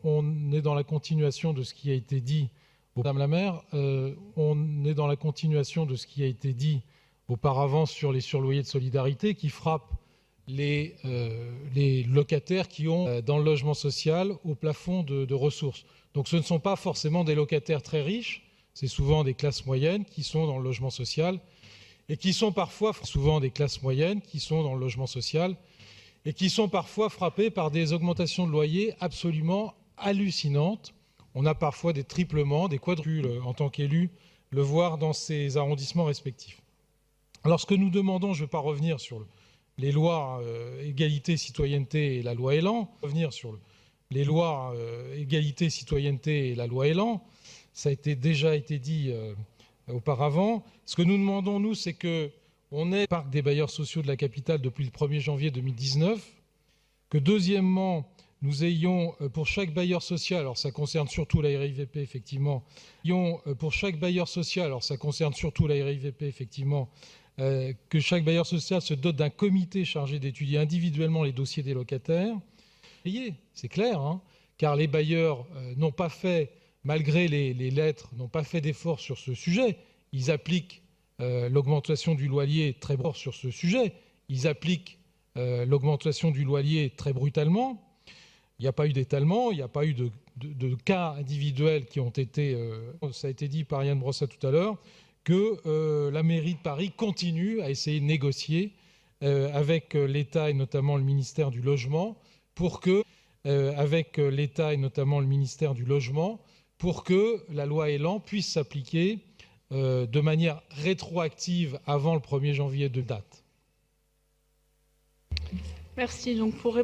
On est dans la continuation de ce qui a été dit, Madame la maire, on est dans la continuation de ce qui a été dit auparavant sur les surloyers de solidarité qui frappent les locataires qui ont dans le logement social au plafond de ressources. Donc ce ne sont pas forcément des locataires très riches, c'est souvent des classes moyennes qui sont dans le logement social et qui sont parfois frappés par des augmentations de loyer absolument hallucinantes. On a parfois des triplements, des quadruples en tant qu'élu, le voir dans ces arrondissements respectifs. Alors ce que nous demandons, je ne vais pas revenir sur les lois égalité, citoyenneté et la loi Elan, ça a déjà été dit auparavant. Ce que nous demandons, nous, c'est qu'on ait le parc des bailleurs sociaux de la capitale depuis le 1er janvier 2019, que deuxièmement, nous ayons pour chaque bailleur social, alors ça concerne surtout la RIVP effectivement, que chaque bailleur social se dote d'un comité chargé d'étudier individuellement les dossiers des locataires. C'est clair, hein, car les bailleurs n'ont pas fait, malgré les lettres, n'ont pas fait d'efforts sur ce sujet. Ils appliquent l'augmentation du loyer très brutalement. Il n'y a pas eu d'étalement, il n'y a pas eu de cas individuels qui ont été... ça a été dit par Yann Brossa tout à l'heure, que la mairie de Paris continue à essayer de négocier avec l'État et notamment le ministère du Logement pour que la loi Elan puisse s'appliquer de manière rétroactive avant le 1er janvier de date. Merci. Donc pour